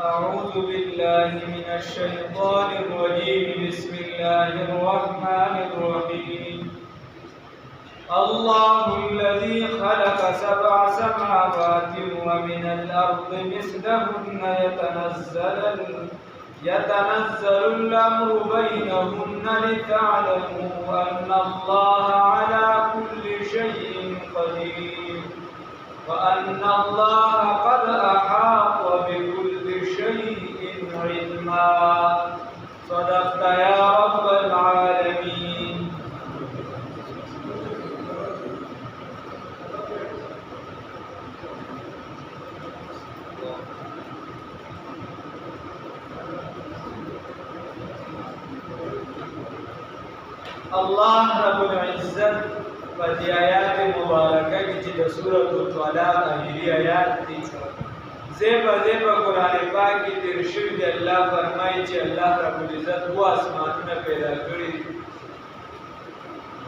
أعوذ بالله من الشيطان الرجيم بسم الله الرحمن الرحيم الله الذي خلق 7 سماوات ومن الأرض مثلهن يتنزل الأمر بينهن لتعلموا أن الله على كل شيء قدير وأن الله قد أحاط بكل شيء علما صدقت يا رب العالمين. الله رب العزت په دې آیات مبارکه کې چې د سورۃ الطلاق اخري آیات دي زیبا قرآن پاک کې تیر شوی دی. الله فرمایي چې الله رب العزت و اسمانونه پیدا کړي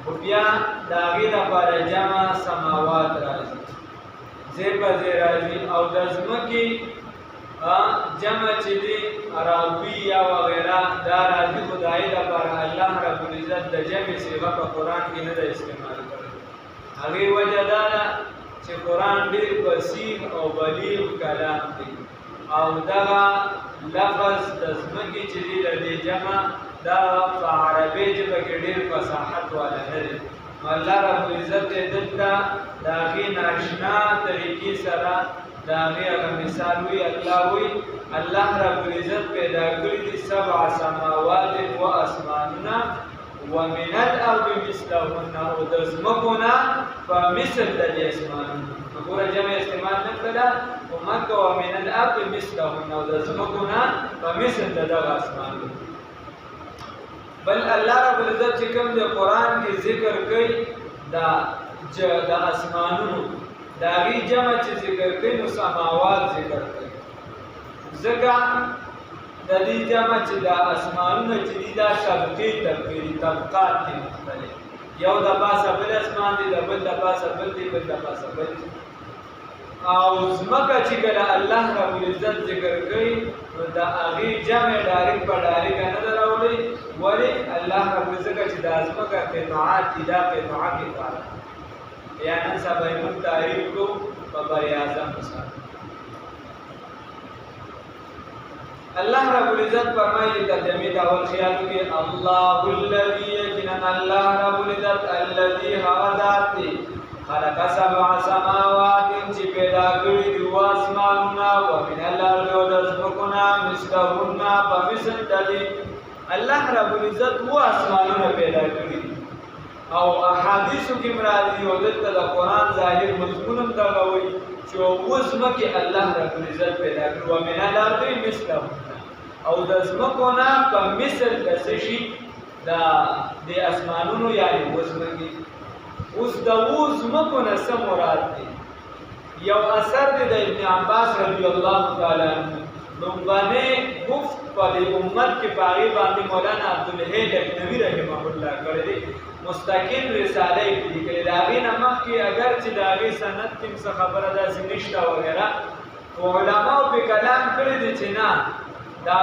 او بیا د هغې لپاره جمع سماوات راځي زیبا راځي او د ځمکې جمع چې دی عربي یا وغیره دا راځي خدای لپاره الله رب العزت د جمع صيغه په قرآن کې نه ده استعمال کړې. هغې وجه دا ده چې قرآن ډېر فصیح او بلیغ کلام دی او دغه لفظ د ځمکې چې دی د دې جمع دا په عربي ژبه کې ډېر فصاحت والا نه دی. الله رب العزت یې دلته د هغې ناشنا طریقې سره د هغې هغه مثال وي. الله وي الله رب العزت پیدا کړي دي 7 سماوات و اسمانونه ومن الارض مثلهن او د ځمکو نه په مثل د دې اسمانونو وګوره جمع استعمال نه کړله خو مکه ومن الارض مثلهن او د ځمکو نه په مثل د دغه اسمانونو. بل الله رب العزت چې کوم د قرآن کې ذکر کوي د اسمانونو د هغې جمع چې ذکر کوي نو سماوات ذکر کوي ځکه د دې جمع چې د اسمانونه چې دي دا طبقات دي مختلف یو د پاسه بل اسمان دی د بل د پاسه بل دی بل د پاسه بل دی او ځمکه چې کله الله رب العزت ذکر کوي نو د هغې جمع ډایرکټ په ډایرکټ نه ده راوړی ولې الله رب العزت چې د ځمکه قطعات دي دا قطعه قطعه یا نن سبا یې موږ تعریف کوو په بر اعظم مثال. الله رب العزت فرمایي ترجمه دا اول خیال کې الله الذي يقينا الله رب العزت الذي هو ذات خلق 7 سماوات چې پیدا کړی دی اسمانونه ومن الارض ورزقنا مثلهن فمثل ذلك الله رب العزت و اسمانونه پیدا کړی او احادیثو کې مرادي او دلته د قرآن ظاهر مضمون هم دغه وایي چې اوس مکه الله رب العزت پیدا کړو ومن الارض مثلهن او د ځمکو نه په مثل د څه شي د اسمانونو یعنې اوس مکې اوس د ځمکو نه څه مراد دی. یو اثر دی د ابن عباس رضی الله تعالی عنه لومبانه گفت په دې امت کې په هغې باندې مولانا عبدالحی لکنوي رحمه الله کړی دی مستقل رساله یې لیکلې د هغې نه مخکې اگر چې د هغې سند کې څه خبره داسې نشته وغیره خو علماو پې کلام کړی دی چې نه دا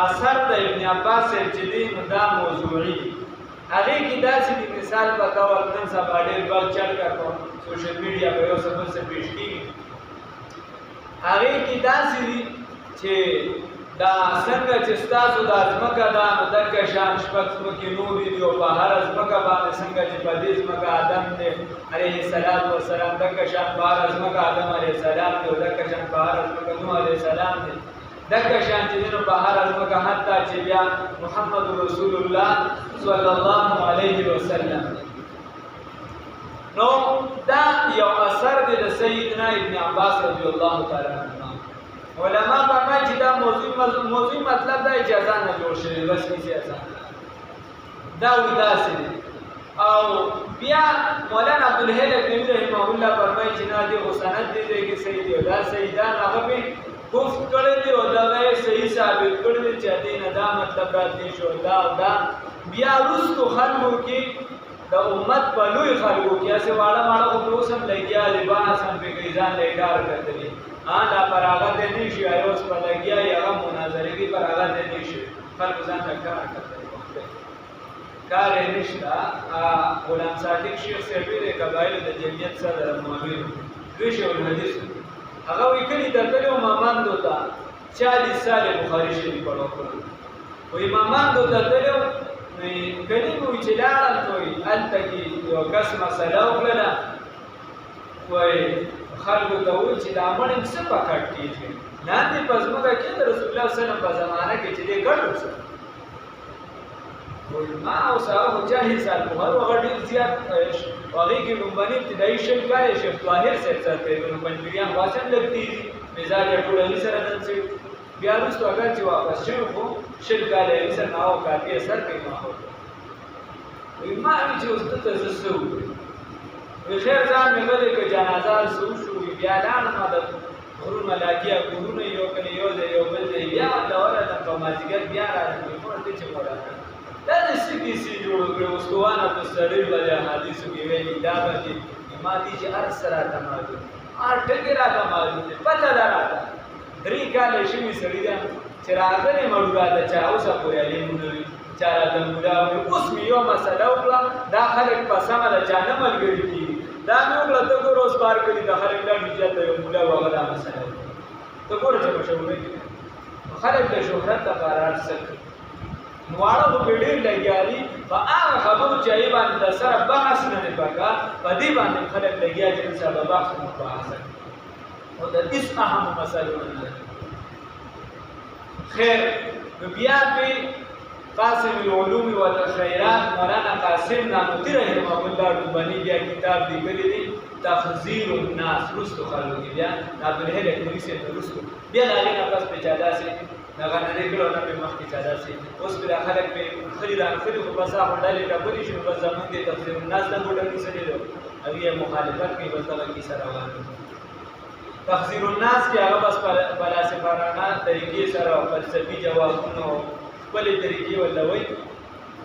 اثر د ابن عباس صاحب چې دی نو دا موضوعي هغې کې داسې د مثال په طور نن سبا ډېر بل چل کړ په سوشل میډیا په یو څه بل څه پېښ کېږي هغې کې داسې دي چې دا څنګه چې ستاسو دا ځمکه ده نو دغه شان شپږ ځمکې نورې دي او په هره ځمکه باندې څنګه چې په دې ځمکه آدم دی علیه السلام دغه شان په هره ځمکه آدم علیه السلام دی او دغه شان په هره ځمکه نوح علیه السلام دی دغه شان چې دی نو په هره ځمکه حتی چې بیا محمد رسول الله صلی الله علیه وسلم نو دا یو اثر دی د سیدنا ابن عباس رضی الله تعالی عنه. علماء فرمایي چې دا موضوعي مطلب دا اجازه نه جوړ شوی بس کیسې اسان دا وي داسې دی. او بیا مولانا عبدالحی لکنوي رحمه الله فرمایي چې نه دې خو سند دی دی کې صحیح دی او دا سیدان هغه پې گفت کړی دی او دغه یې صحیح ثابت کړی دی چې دې نه دا مطلب راتلی شو دا او دا بیا وروستو خلکو کې د امت په لوی خلکو کې اسه واړه ماړه خو په اوسم لګیا لباس هم به ګیزان لګار کړتلی دا فراغت نشي ایوس په لګیا یا مناظره کې فراغت نشي خلکو ځان کار کوي کار نشته غلام صادق شیخ سیبی د قبایل د جمعیت صدر معاون دوی شو حدیث هغه وکړي د کلو مامند وتا 40 سال بخاری شریف پڑھو وی مامند وتا کلو کله مو چې لاړ کوي التکی یو کس مسله وکړه وای خلکو ته وی چې دا باندې څه پکړ کیږي لاندې پزماګه کې د رسول الله صلی الله علیه وسلم په زمانه کې چې دې ګټو ما او سره مجاهد سال بخار وغړي زیات واغې کې لومبني ابتدایي شل کال شیخ طاهر صاحب سره په پنځبریان واسن لګتي مزاج ټولني سره دنسي بیا وروسته هغه چې واپس شو خو شل کال یې سره ناو کافي اثر کوي ما هو ما چې اوس ته زسو وي خیر ځان مې غلې کې جنازه شو بیا لاړ ما د غرور ملاکیه ګورونه یو کله یو ځای یو بل ځای بیا دا ولا د پماجګر بیا راځي په دې چې وړه دا د سکی سي جوړ کړو استوانه په سړی باندې حدیثو کې ویلي دا باندې ما دي چې هر سره تماجو ټګي را تماجو پته دراته درې کال شي سړی دا چې راغلی مړو راته چا اوسه پورې علي مونږ چا راته مولا اوس مې یو مسله وکړه دا خلک په سمه د چا نه ملګري کېږي دا مې وکړه ته ګوره اوس پار کړي د خلک لاړ چې ته یو مولا وغه دا مسله ته ګوره چې مشهوره خلک د شهرت لپاره ارسل نواړه په ډېر لګیاري په هغه خبرو چې ای باندې د سره بحث نه پکا په دې باندې خلک لګیا چې سبب بحث مباحثه او د دې اهم مسلو نه خیر بیا په قاسم العلوم والخيرات مولانا قاسم نانوتی رحمه الله ربانی بیا کتاب لیکلی دی تخزیر الناس رستو خلو کی بیا عبدالحی لکنوی سے رستو بیا لاغینا پس پیچادا سے نغانه دیکلو نه په مخ کې چادا سي اوس پر خلک په خریدان خرید په بازار باندې ډبرې شنو په زمون کې تفسیر الناس د ګډه کې سره له هغه مخالفت کوي بس هغه کې سره روان تفسیر الناس کې هغه بس فلسفانه طریقې سره فلسفي جوابونه خپل طریقې ولوي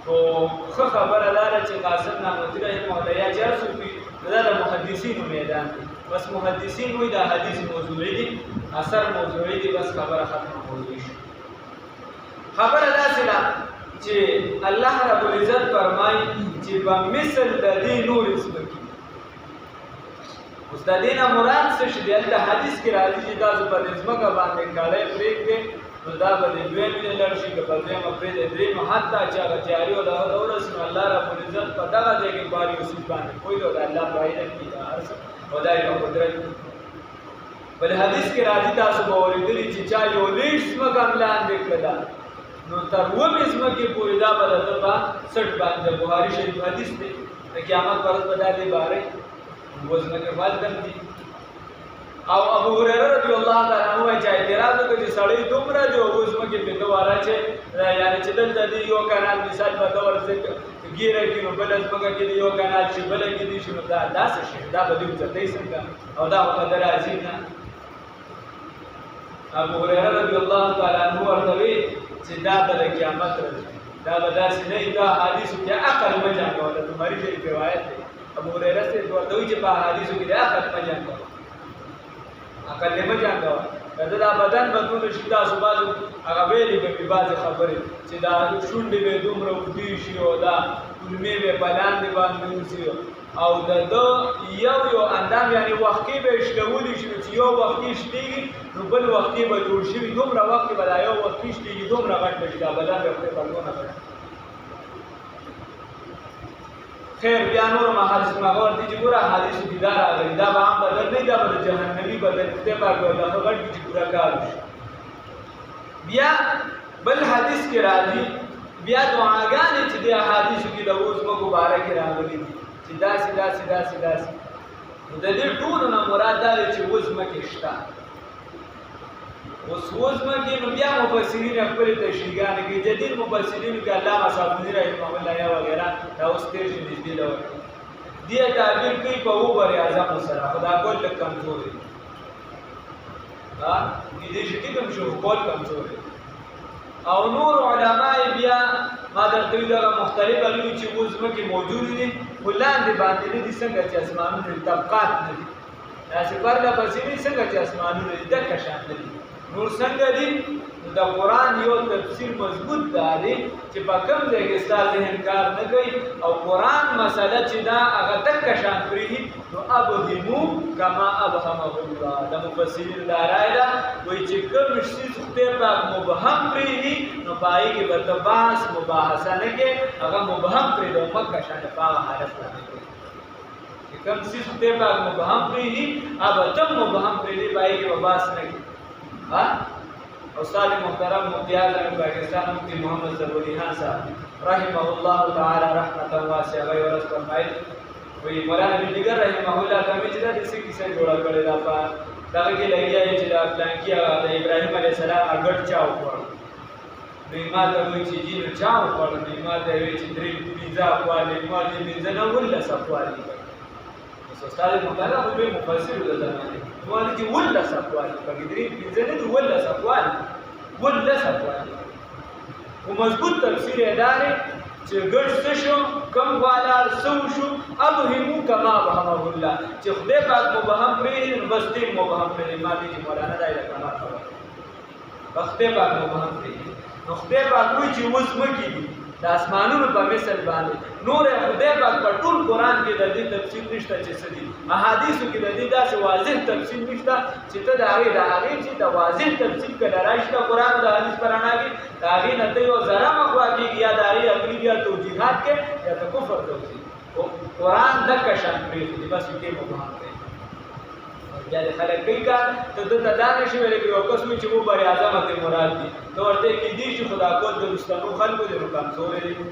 او خبره لاره چې قاسم ناموتی رحمه الله یا جار صوفي دا د محدثینو میدان دی بس محدثین وی دا حدیث موضوعی دی اثر موضوعی دی بس خبره ختمه موضوعی شو خبره داسې ده چې الله رب العزت فرمایي چې په مثل د دې نور اسمکی اوس د دې نه مراد څه شي د حدیث کې راځي چې تاسو په ځمکه باندې کاله پرېږدئ نو دا به د دوی مینه لړ شي که په دویمه پرېږدئ درېیمه حتی چې هغه تیاري او دغه د ورسېنو الله رب العزت په دغه ځای کې بار یوسف باندې پوهېږي او د الله په علم کې دا هر څه او دا یو قدرت بل حدیث کې راځي تاسو به اورېدلي چې چا یو لیش ځمکه هم لاندې کړله نو تر اومې ځمکې پورې دا به د ده په سټ باندې بخاري شریف حدیث دی د قیامت پر ورځ به دا دی بارې اووه ځمکې والدم دي او ابو هريره رضی الله تعالی عنہ چې اعتراض وکړ چې سړی دومره دی اووه ځمکې په ده واره چې یعنې چې دلته دی یو کانال مثال په ده ورځ ګیره کې نو بله ځمکه کې دی یو کانال چې بله کې دی شي نو دا داسې شي دا به دې وځتی څنګه او دا خبره عجیب نه ابو هريره رضی الله تعالی عنہ ورته وی چې دا به د قیامت ورځ دا به داسې نه وي دا حدیثو کې عقل مه جنګوله بخاري شریف روایت دی ابو هريره صاحب ورته وایي چې په حدیثو کې د عقل مه جنګوله عقل یې مه جنګوه که دا بدن بدلون شي تاسو بعضې هغه ویلې به مې بعضې خبرې چې دا شونډې به دومره اوږدې شي او دا کلمې به په لاندې باندې وځي او د ده یو اندام یعنې وختې به یې شلولی شي چې یو وختې شلېږي نو بل وختې به جوړ شوي دومره وخت به دا یو وختې شلېږي دومره غټ به شي دا بدن به خدای بدلونه کړي خیر بیا نور محادث مغه ورته چې ګوره حدیثو کې دا راغلي دا به عام بدن نه دا به د جهنمي بدن خدای پاک به الله غټ کړي چې پوره کار وشي بیا بل حدیث کې راځي بیا دعاګانې چې د احادیثو کې د اووه ځمکو باره کې راغلي دي چې داسې داسې داسې داسې نو د دې ټولو نه مراد دا دی چې اووه ځمکې شته اوس اووه ځمکې نو بیا مفسرین خپلې تشریحګانې کوي جدید مفسرینو کې علامه صابوني رحمه الله یا وغیره دا اوس تېر شي نږدې ډول دې تعبیر کوي په اووه بر اعظمو سره خو دا کول لږ کمزور دی کېدای شي ټیک هم شي خو کول کمزور دی او نور علما بیا ما درته ویل دغه مختلف هغوی چې اووه ځمکې موجودې دي لاندې باندې نه دي څنګه چې اسمانونه طبقات نه دي داسې پرله پسې دي څنګه چې اسمانونه دي دکه شان نه دي نور څنګه دي د قرآن یو تفسیر مضبوط دی چې په کوم ځای کې ستا ذهن کار نه کوي او قرآن مسله چې دا هغه دکه شان پرېږدي نو ابهمو کما ابهمه الله د مفسرین دا رایه ده وایي چې کوم شي خدای پاک مبهم پرېږدي نو په هغې کې به ته بحث مباحثه نه کوې هغه مبهم پرېږده او مکه شان په هغه حالت باندې کوي چې کوم شي خدای پاک مبهم پرېږدي هغه به ته مبهم پرېږدي په هغې کې به بحث نه کوي استاد محترم مفتی اعظم پاکستان مفتی محمد سرور خان صاحب رحمه الله تعالی رحمتا واسعه وی ورس فرمایي وی مولانا بندګر رحمه الله کومه چې دا د څه کیسه جوړه کړې ده په دغه کې لګیا چې دا پلانکی د ابراهیم علیه السلام اګټ چاو کړ نو ما ته وی چې جینو چاو کړ نو ما ته وی چې درې پیزا خواله ما دې منځ نه ولا صفوالي استاد محترم خو به مفسر د زمانه نو چې ولا صفوالي په درې پیزا نه ولا صفوالي ولا صفوالي او مضبوط تفسیر ادارې چې ګډ څه شو کم والار سو شو ابهمو کما ابهمه الله چې خدای پاک مبهم پرېږدي نو بس دې مبهم پرېږدي ما دې مولانا دایره کما خبره خدای پاک مبهم پرېږدي نو خدای پاک وایي چې اوس مکې دي د اسمانونو په مثل باندې نور خدای پاک په ټول قرآن کې د دې تفصیل نشته چې څه دي احادیثو کې د دې داسې واضح تفصیل نشته چې ته د هغې چې د واضح تفصیل کله راشي د قرآن او د حدیث په رڼا کې د هغې نه ته یو ذره مخوا کېږي یا د هغې عقلي یا توجیحات کې یا د کفر توضیح قرآن دکه شان پرېښودي بس دې مبهم دی بیا د خلک کوي کار ته دلته دا نشي ویلی که یو کس وایي چې مو بر اعظم ته مراد دي ته ورته کېدای شي خو دا کول د رستنو خلکو دی نو کمزوری دی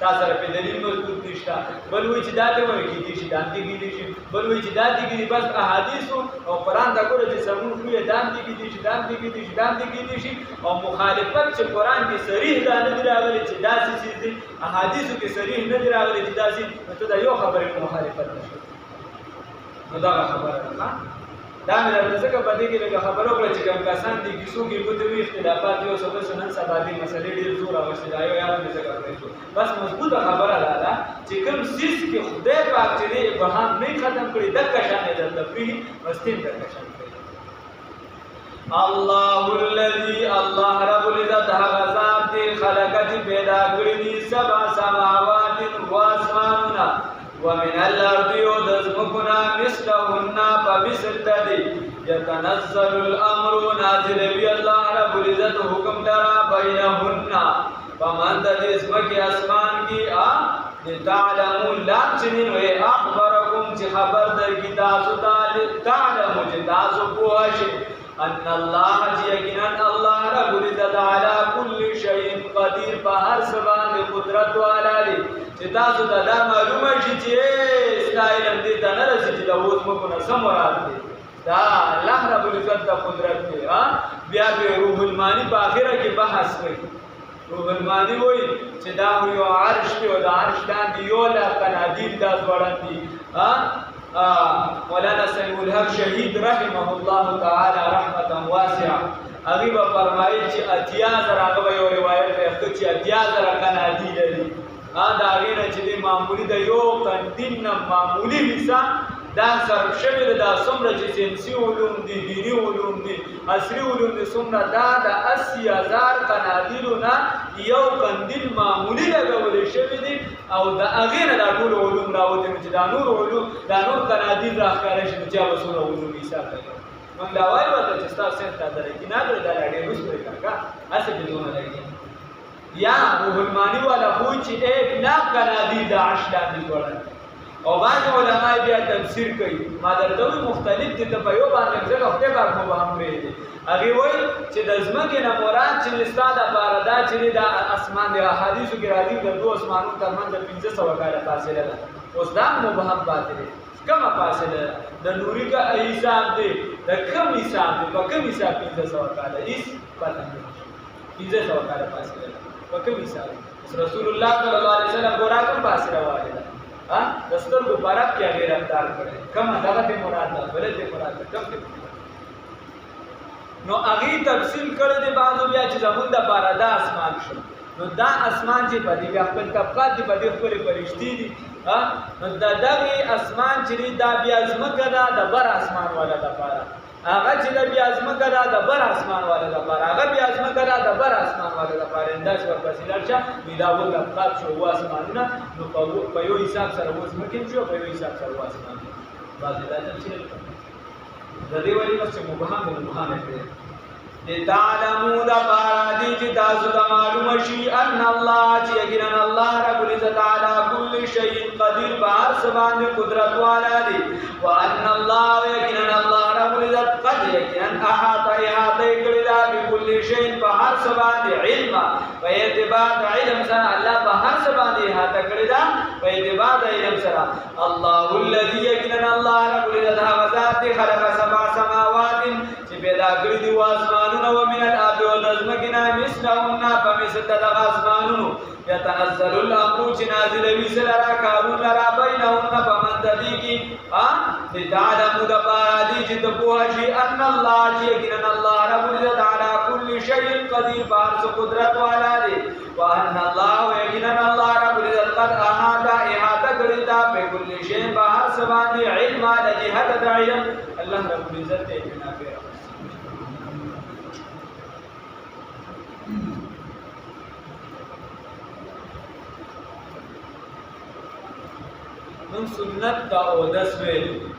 تا سره په دلیل مضبوط نشته بل وایي چې دا ته وایي کېدای شي دا هم دې کېدای شي بل وایي چې دا دې کېدای بس احادیثو او قرآن دا ګوره چې سمون خو یې دا هم دې کېدای شي دا هم دې کېدای شي دا هم دې کېدای شي او مخالفت چې قرآن کې صریح دا نه دي راغلی چې داسې چیز دی احادیثو کې صریح نه دي راغلی چې داسې نو ته د یو خبرې مخالفت نشي نو دغه خبره ده دا مې درته ځکه په دې کې لږه خبره وکړه چې کوم کسان دي کیسو کې ګوتې وي اختلافات یو څه بل څه نن سبا دې مسلې ډېر زور اخیستی دا یو یاد مې ځکه پرېښود بس مضبوطه خبره دا ده چې کوم څیز کې خدای پاک چې دی ابهام نه ختم کړي دکه شان یې درته پرېږدي بس دې دکه شان پرېږدي الله الذي الله رب العزت هغه ذات دی خلق چې پیدا کړي دي سبع سماوات و اسمانونه ومن الارض يدزمكنا مثلهن فبسل تدي يتنزل الامر نازل بي الله رب العزت حکم درا بينهن فمن تدي اسمك اسمان کی تعلموا لا چنین وی اخبركم چې خبر درکې تاسو ته تعلموا چې تاسو پوهشئ ان الله یقینا الله رب العزت على كل شيء قدير په هر څه باندې قدرت والا دی چې تاسو ته دا معلومه شي چې استایل دې ته نه رسي چې د اوس مو نه سم مراد دی دا الله رب العزت د قدرت دی بیا به روح المانی په اخره کې بحث کوي روح المانی وایي چې دا یو عرش دی او د عرش باندې یو لا قنادیل دا ځوړند دي مولانا سلیم الحق شهید رحمه الله تعالی رحمتا واسعه هغه به فرمایي چې اتیا زره هغه یو روایت دی چې اتیا زره قنادیل دي دا هغې نه چې دی معمولي د یو قندیل نه معمولي حصه دا صرف شوي ده دا څومره چې ساینسي علوم دي دیني علوم دي عصري علوم دي څومره دا د 80,000 قنادیلو نه یو قندیل معمولي لګولی شوي دي او د هغې نه دا ټول علوم راوتي نو چې دا نور علوم دا نور قنادیل راښکاره شي نو چا به څومره علوم حساب کوي موږ دا وایو ورته چې ستاسو صنف ته درکې نه کړې دا لا ډېر وسپرې کاکا هسې پې دونه لګي یا روح المانی والا خو چې 1 لاکھ قنادیل د عرش لاندې ځوړند او بعض علماء بیا تفسیر کوي ما درته وایي مختلف دي ته په یو باندې ځکه خدای پاک مبهم پرېږدي هغې وایي چې د ځمکې نه مراد چې ستا دپاره دا چې دی دا اسمان دی احادیثو کې راځي د دوو اسمانونو ترمنځ د 500 کاله فاصله ده اوس دا مبهم پاتې دی کومه فاصله ده د نوري کا حساب دی د کوم حساب دی په کوم حساب 500 کاله هېڅ پته نه 500 کاله فاصله ده په کوم حساب رسول الله صلی الله علیه وسلم ګورا کوم فاصله والی ده د سترګو برک کې هغې رفتار کړی کومه دغه ته مراد ده بله ته مراد ده کوم نو هغې تفصیل کړی دی بعضو بیا چې زمونږ دپاره دا اسمان شو نو دا اسمان چې په دې بیا خپل طبقات دي په دې ښکلې فرشتې دي دغه اسمان چې دا بیا ځمکه ده د بر اسمان والا لپاره هغه چې بیا ځمکه ده د بر اسمان والا لپاره هغه بیا ځمکه ده د بر اسمان والا لپاره انداز ورپسې لاړ شه دا ول ابقات شو و اسمانونه نو په یو حساب سره و ځمکه شو په یو حساب سره و اسمان بعضې دا تفصیل د دې وجې نه چې مبهم د مبهم دی لتعلموا دپاره دي چې تاسو ته معلومه شي ان الله چې یقینا الله رب العزت علی کل شیء قدیر په هر څه باندې قدرت والا دی وان الله یقینا الله رب العزت قد یقینا احاط کړی دا بكل شیء په هر څه باندې علم په اعتبار د علم سره الله په هر څه باندې احاط کړی دا په اعتبار د علم سره الله الذي یقینا الله رب العزت هغه ذات خلق سبع سماوات چې پیدا کړی دی واسمانونه ومن الارض والازمکنا مثلهن فمثل دغه اسمانونو يتنزل الامر چې نازلوي سره کارون لرا بینهن فمن ددی لتعلموا دپاره دي چې ته پوه شي ان الله چې یقینا الله رب العزت علی کل شیء قدیر په هر څه قدرت والا دی وان الله یقینا الله رب العزت قد احاطه کړی دا په کل شیء په هر څه باندې علم د جهت د علم الله رب العزت ته بنا کوي من سنت دا اودس ویلو